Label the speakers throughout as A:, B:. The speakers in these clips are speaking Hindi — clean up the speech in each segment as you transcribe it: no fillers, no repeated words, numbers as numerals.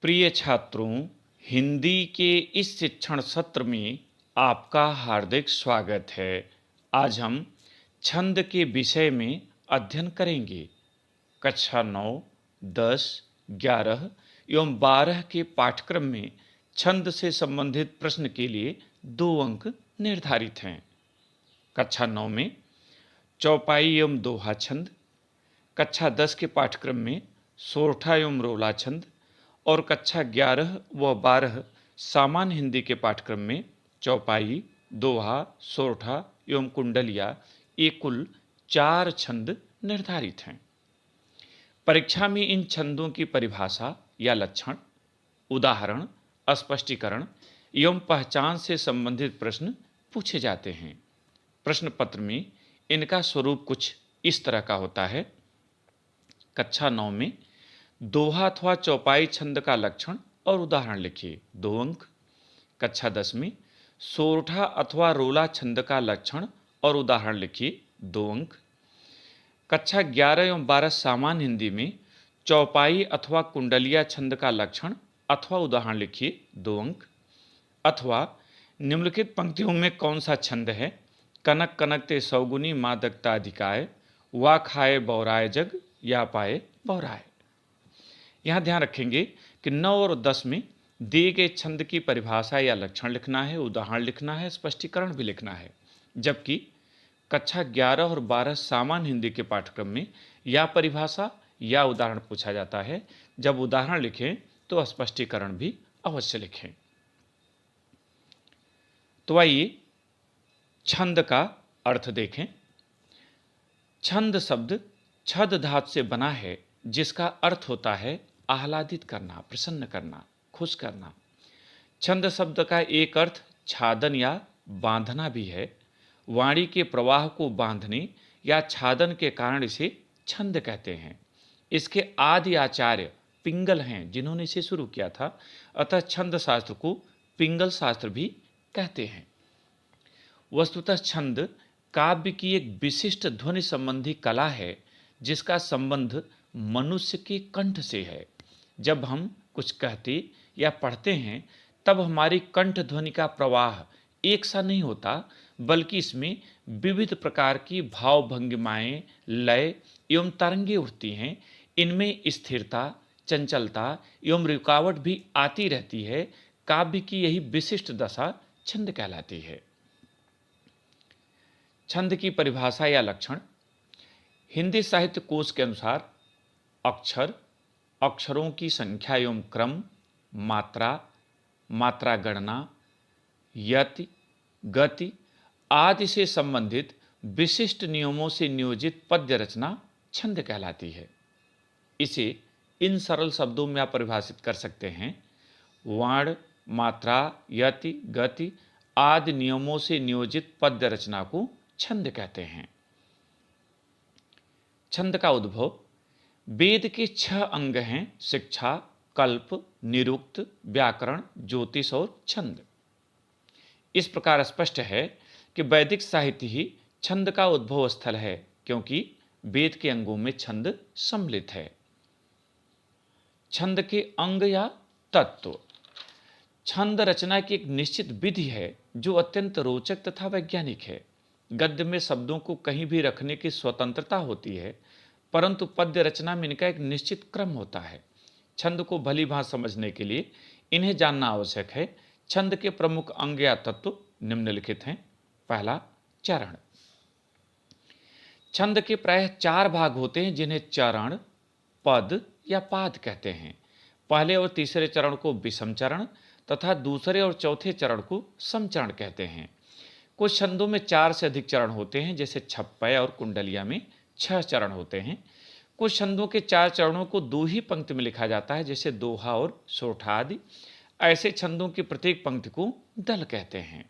A: प्रिय छात्रों, हिंदी के इस शिक्षण सत्र में आपका हार्दिक स्वागत है। आज हम छंद के विषय में अध्ययन करेंगे। कक्षा 9, 10, 11 एवं 12 के पाठ्यक्रम में छंद से संबंधित प्रश्न के लिए 2 अंक निर्धारित हैं। कक्षा 9 में चौपाई एवं दोहा छंद, कक्षा 10 के पाठ्यक्रम में सोरठा एवं रोला छंद और कक्षा 11 व 12 सामान्य हिंदी के पाठ्यक्रम में चौपाई, दोहा, सोरठा एवं कुंडलिया ये कुल 4 छंद निर्धारित हैं। परीक्षा में इन छंदों की परिभाषा या लक्षण, उदाहरण, स्पष्टीकरण एवं पहचान से संबंधित प्रश्न पूछे जाते हैं। प्रश्न पत्र में इनका स्वरूप कुछ इस तरह का होता है। कक्षा 9 में दोहा अथवा चौपाई छंद का लक्षण और उदाहरण लिखिए, 2 अंक। कक्षा 10 में सोरठा अथवा रोला छंद का लक्षण और उदाहरण लिखिए, 2 अंक। कक्षा 11 एवं 12 सामान्य हिंदी में चौपाई अथवा कुंडलिया छंद का लक्षण अथवा उदाहरण लिखिए, 2 अंक। अथवा निम्नलिखित पंक्तियों में कौन सा छंद है? कनक कनक ते सौगुनी मादकता अधिकाय, वा खाए बौराए जग या पाए बौराए। यहाँ ध्यान रखेंगे कि 9 और 10 में दिए गए छंद की परिभाषा या लक्षण लिखना है, उदाहरण लिखना है, स्पष्टीकरण भी लिखना है। जबकि कक्षा 11 और 12 सामान्य हिंदी के पाठ्यक्रम में या परिभाषा या उदाहरण पूछा जाता है। जब उदाहरण लिखें तो स्पष्टीकरण भी अवश्य लिखें। तो आइए छंद का अर्थ देखें। छंद शब्द छद धातु से बना है, जिसका अर्थ होता है आह्लादित करना, प्रसन्न करना, खुश करना। छंद शब्द का एक अर्थ छादन या बांधना भी है। वाणी के प्रवाह को बांधने या छादन के कारण इसे छंद कहते हैं। इसके आदि आचार्य पिंगल हैं, जिन्होंने इसे शुरू किया था। अतः छंद शास्त्र को पिंगल शास्त्र भी कहते हैं। वस्तुतः छंद काव्य की एक विशिष्ट ध्वनि संबंधी कला है, जिसका संबंध मनुष्य के कंठ से है। जब हम कुछ कहते या पढ़ते हैं तब हमारी कंठ ध्वनि का प्रवाह एक सा नहीं होता, बल्कि इसमें विविध प्रकार की भाव भंगिमाएं, लय एवं तरंगे उठती हैं। इनमें स्थिरता, चंचलता एवं रुकावट भी आती रहती है। काव्य की यही विशिष्ट दशा छंद कहलाती है। छंद की परिभाषा या लक्षण। हिंदी साहित्य कोश के अनुसार अक्षर, अक्षरों की संख्या एवं क्रम, मात्रा, मात्रा गणना, यति, गति आदि से संबंधित विशिष्ट नियमों से नियोजित पद्य रचना छंद कहलाती है। इसे इन सरल शब्दों में आप परिभाषित कर सकते हैं। वर्ण, मात्रा, यति, गति आदि नियमों से नियोजित पद्य रचना को छंद कहते हैं। छंद का उद्भव। वेद के 6 अंग हैं: शिक्षा, कल्प, निरुक्त, व्याकरण, ज्योतिष और छंद। इस प्रकार स्पष्ट है कि वैदिक साहित्य ही छंद का उद्भव स्थल है, क्योंकि वेद के अंगों में छंद सम्मिलित है। छंद के अंग या तत्व। छंद रचना की एक निश्चित विधि है, जो अत्यंत रोचक तथा वैज्ञानिक है। गद्य में शब्दों को कहीं भी रखने की स्वतंत्रता होती है, परंतु पद्य रचना में इनका एक निश्चित क्रम होता है। छंद को भली भांति समझने के लिए इन्हें जानना आवश्यक है। छंद के प्रमुख अंग या तत्व निम्नलिखित हैं। पहला, चरण। छंद के प्रायः 4 भाग होते हैं, जिन्हें चरण, पद या पाद कहते हैं। पहले और तीसरे चरण को विषम चरण तथा दूसरे और चौथे चरण को समचरण कहते हैं। कुछ छंदों में 4 से अधिक चरण होते हैं, जैसे छप्पय और कुंडलिया में 6 चरण होते हैं। कुछ छंदों के 4 चरणों को 2 ही पंक्ति में लिखा जाता है, जैसे दोहा और सोरठा आदि। ऐसे छंदों की प्रत्येक पंक्ति को दल कहते हैं।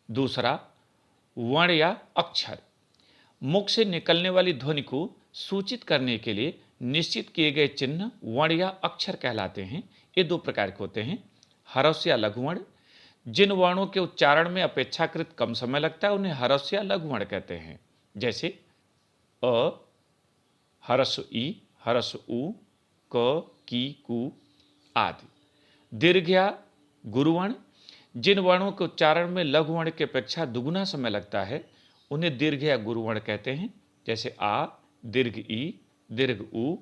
A: दूसरा, वर्ण या अक्षर। मुख से निकलने वाली ध्वनि को सूचित करने के लिए निश्चित किए गए चिन्ह वर्ण या अक्षर कहलाते हैं। ये 2 प्रकार के होते हैं: ह्रस्व या लघु वर्ण। जिन वर्णों के उच्चारण में अपेक्षाकृत कम समय लगता है उन्हें ह्रस्व या लघु वर्ण कहते हैं, जैसे अ, ह्रस्व ई, ह्रस्व उ, क, की, कु आदि। दीर्घ या गुरुवर्ण, जिन वर्णों के उच्चारण में लघु वर्ण की अपेक्षा दुगुना समय लगता है उन्हें दीर्घ या गुरुवर्ण कहते हैं, जैसे आ, दीर्घ ई, दीर्घ उ,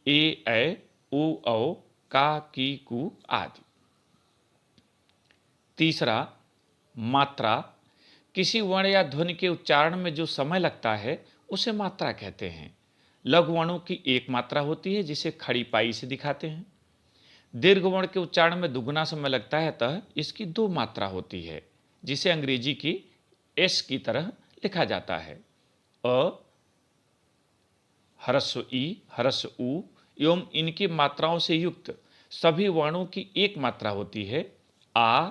A: ए, उ, औ, का, की, कु आदि। तीसरा, मात्रा, किसी वर्ण या ध्वनि के उच्चारण में जो समय लगता है उसे मात्रा कहते हैं। लघु वर्णों की एक मात्रा होती है जिसे खड़ी पाई से दिखाते हैं। दीर्घ वर्ण के उच्चारण में दुगुना समय लगता है, अतः इसकी दो मात्रा होती है जिसे अंग्रेजी की एस की तरह लिखा जाता है। अ, ह्रस्व ई, ह्रस्व उ एवं इनकी मात्राओं से युक्त सभी वर्णों की एक मात्रा होती है। आ,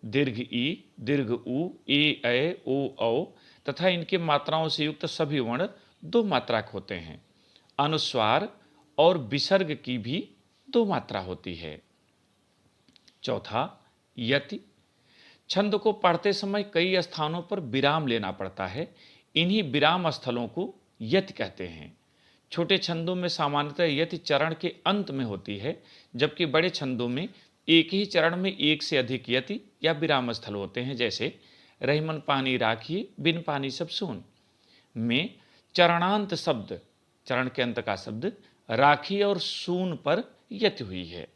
A: दीर्घ ई, दीर्घ उ, ए, ओ, औ तथा इनकी मात्राओं से युक्त सभी वर्ण दो मात्रक होते हैं। अनुस्वार और विसर्ग की भी दो मात्रा होती है। चौथा, यति। छंद को पढ़ते समय कई स्थानों पर विराम लेना पड़ता है, इन्हीं विराम स्थलों को यति कहते हैं। छोटे छंदों में सामान्यतः यति चरण के अंत में होती है, जबकि बड़े छंदों में एक ही चरण में एक से अधिक यति या विराम स्थल होते हैं, जैसे रहीमन पानी राखिए बिन पानी सब सून में चरणांत शब्द, चरण के अंत का शब्द राखी और सून पर यति हुई है।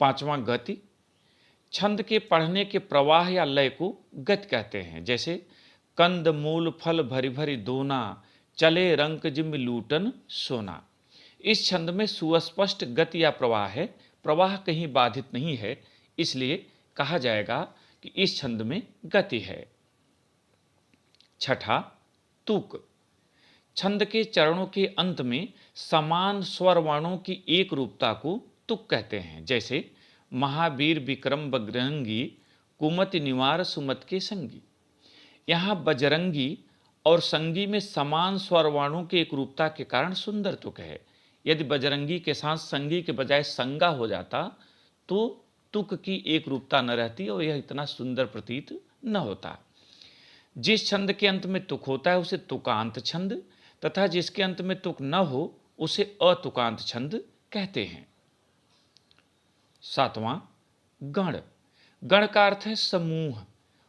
A: पांचवां, गति। छंद के पढ़ने के प्रवाह या लय को गति कहते हैं, जैसे कंद मूल फल भरी भरी दोना, चले रंक जिम लूटन सोना। इस छंद में सुस्पष्ट गति या प्रवाह है, प्रवाह कहीं बाधित नहीं है, इसलिए कहा जाएगा कि इस छंद में गति है। छठा, तुक। छंद के चरणों के अंत में समान स्वर वर्णों की एक रूपता को तुक कहते हैं, जैसे महावीर विक्रम बजरंगी, कुमति निवार सुमत के संगी। यहाँ बजरंगी और संगी में समान स्वर वर्णों की एक रूपता के कारण सुंदर तुक है। यदि बजरंगी के साथ संगी के बजाय संगा हो जाता तो तुक की एक रूपता न रहती और यह इतना सुंदर प्रतीत न होता। जिस छंद के अंत में तुक होता है उसे तुकांत छंद तथा जिसके अंत में तुक न हो उसे अतुकांत छंद कहते हैं। सातवां, गण। गण का अर्थ है समूह।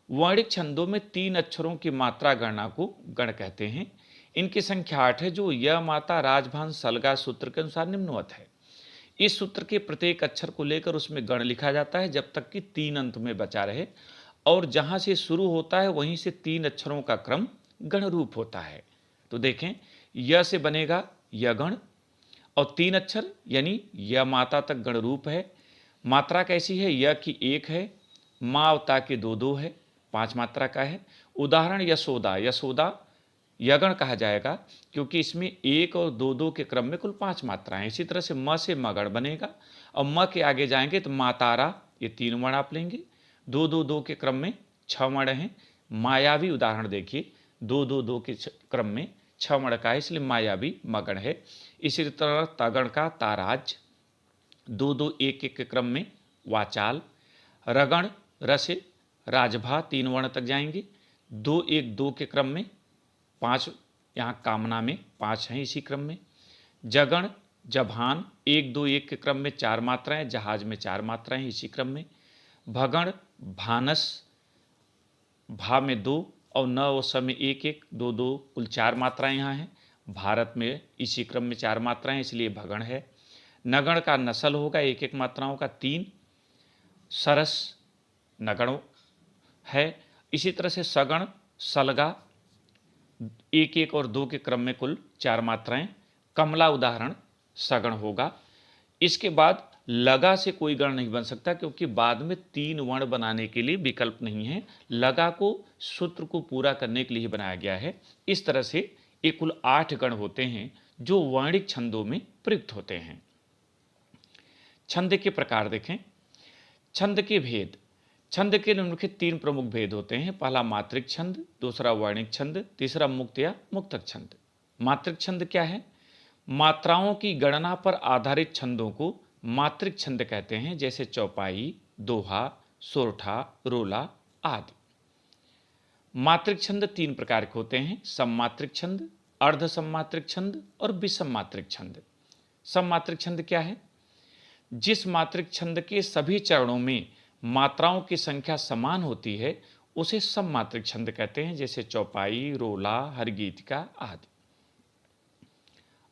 A: वर्णिक छंदों में 3 अक्षरों की मात्रा गणना को गण कहते हैं। इनकी संख्या 8 है, जो य माता राजभान सलगा सूत्र के अनुसार निम्नवत है। इस सूत्र के प्रत्येक अक्षर को लेकर उसमें गण लिखा जाता है जब तक कि 3 अंत में बचा रहे, और जहां से शुरू होता है वहीं से 3 अक्षरों का क्रम गण रूप होता है। तो देखें, य से बनेगा यगण और 3 अक्षर यानी य माता तक गण रूप है। मात्रा कैसी है? य की 1 है, मा अवता की 2 है, 5 मात्रा का है। उदाहरण यशोदा, यशोदा यगण कहा जाएगा क्योंकि इसमें 1 और 2 के क्रम में कुल 5 मात्राएं। इसी तरह से म से मगण बनेगा और म के आगे जाएंगे तो मातारा, ये 3 वर्ण आप लेंगे। 2 के क्रम में 6 वर्ण हैं। मायावी उदाहरण देखिए, 2 के क्रम में 6 वर्ण का है, इसलिए मायावी मगण है। इसी तरह तगण का ताराज, 2 के क्रम में वाचाल। रगण रसे राजभा 3 वर्ण तक जाएंगे। 2 के क्रम में 5, यहाँ कामना में 5 हैं इसी क्रम में। जगण जभान 1 के क्रम में 4 मात्राएं, जहाज में 4 मात्राएं इसी क्रम में। भगण भानस, भा में 2 और न और स में 1 2 कुल 4 मात्राएं यहाँ हैं। भारत में इसी क्रम में 4 मात्राएं, इसलिए भगण है। नगण का नसल होगा 1 मात्राओं का 3। सरस नगण है। इसी तरह से सगण सलगा 1 और 2 के क्रम में कुल 4 मात्राएं। कमला उदाहरण सगण होगा। इसके बाद लगा से कोई गण नहीं बन सकता क्योंकि बाद में 3 वर्ण बनाने के लिए विकल्प नहीं है। लगा को सूत्र को पूरा करने के लिए बनाया गया है। इस तरह से ये कुल 8 गण होते हैं जो वर्णिक छंदों में प्रयुक्त होते हैं। छंद के प्रकार देखें। छंद के भेद। छंद के निम्नलिखित 3 प्रमुख भेद होते हैं। पहला मात्रिक छंद, दूसरा वर्णिक छंद, तीसरा मुक्त या मुक्तक छंद। मात्रिक छंद क्या है? मात्राओं की गणना पर आधारित छंदों को मात्रिक छंद कहते हैं, जैसे चौपाई, दोहा, सोरठा, रोला आदि। मात्रिक छंद 3 प्रकार के होते हैं। सममात्रिक छंद, अर्ध सममात्रिक छंद और विषम मात्रिक छंद। सममात्रिक छंद क्या है? जिस मात्रिक छंद के सभी चरणों में मात्राओं की संख्या समान होती है उसे सममात्रिक छंद कहते हैं, जैसे चौपाई, रोला, हरगीतिका आदि।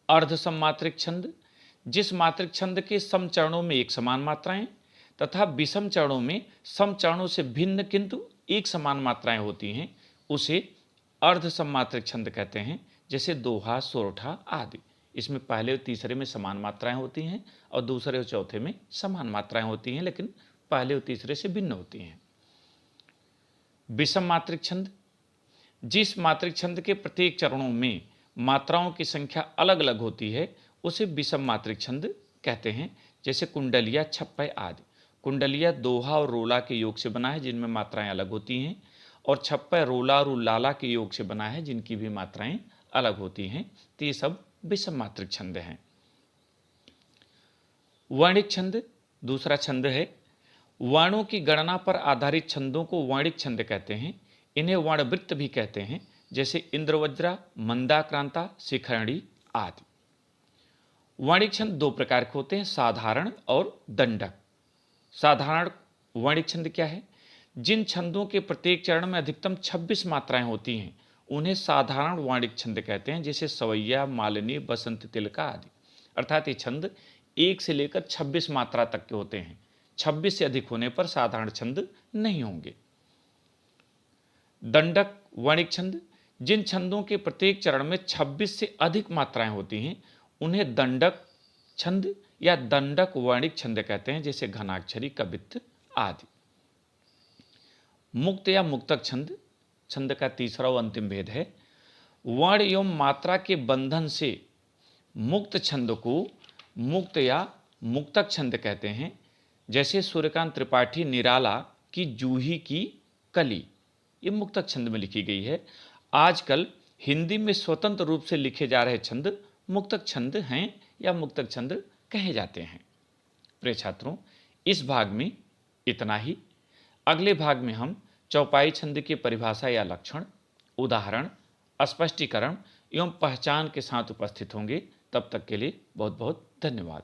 A: अर्ध सममात्रिक छंद, जिस मात्रिक छंद के सम चरणों में एक समान मात्राएं तथा विषम चरणों में सम चरणों से भिन्न किंतु एक समान मात्राएं होती हैं उसे अर्ध सममात्रिक छंद कहते हैं, जैसे दोहा, सोरठा आदि। इसमें पहले और तीसरे में समान मात्राएं होती हैं और दूसरे और चौथे में समान मात्राएं होती हैं, लेकिन पहले और तीसरे से भिन्न होती हैं। विषम मात्रिक छंद, जिस मात्रिक छंद के प्रत्येक चरणों में मात्राओं की संख्या अलग अलग होती है उसे विषम मात्रिक छंद कहते हैं, जैसे कुंडलिया, छप्पय आदि। कुंडलिया दोहा और रोला के योग से बना है जिनमें मात्राएं अलग होती हैं, और छप्पय रोला और उल्लाला के योग से बना है जिनकी भी मात्राएं अलग होती हैं। तो ये सब विषम मात्रिक छंद हैं। वर्णिक छंद दूसरा छंद है। वर्णों की गणना पर आधारित छंदों को वर्णिक छंद कहते हैं। इन्हें वर्णवृत्त भी कहते हैं, जैसे इंद्रवज्रा, मंदाक्रांता, शिखरणी आदि। वर्णिक छंद दो प्रकार के होते हैं, साधारण और दंडक। साधारण वर्णिक छंद क्या है? जिन छंदों के प्रत्येक चरण में अधिकतम 26 मात्राएं होती हैं उन्हें साधारण वर्णिक छंद कहते हैं, जैसे सवैया, मालिनी, बसंत तिलका आदि। अर्थात ये छंद 1 से लेकर 26 मात्रा तक के होते हैं। 26 से अधिक होने पर साधारण छंद नहीं होंगे। दंडक वर्णिक छंद, जिन छंदों के प्रत्येक चरण में 26 से अधिक मात्राएं होती हैं उन्हें दंडक छंद या दंडक वर्णिक छंद कहते हैं, जैसे घनाक्षरी, कवित्त आदि। मुक्त या मुक्तक छंद, छंद का तीसरा और अंतिम भेद है। वर्ण एवं मात्रा के बंधन से मुक्त छंद को मुक्त या मुक्तक छंद कहते हैं, जैसे सूर्यकांत त्रिपाठी निराला की जूही की कली, ये मुक्तक छंद में लिखी गई है। आजकल हिंदी में स्वतंत्र रूप से लिखे जा रहे छंद मुक्तक छंद हैं या मुक्तक छंद कहे जाते हैं। प्रिय छात्रों, इस भाग में इतना ही। अगले भाग में हम चौपाई छंद की परिभाषा या लक्षण, उदाहरण, स्पष्टीकरण एवं पहचान के साथ उपस्थित होंगे। तब तक के लिए बहुत बहुत धन्यवाद।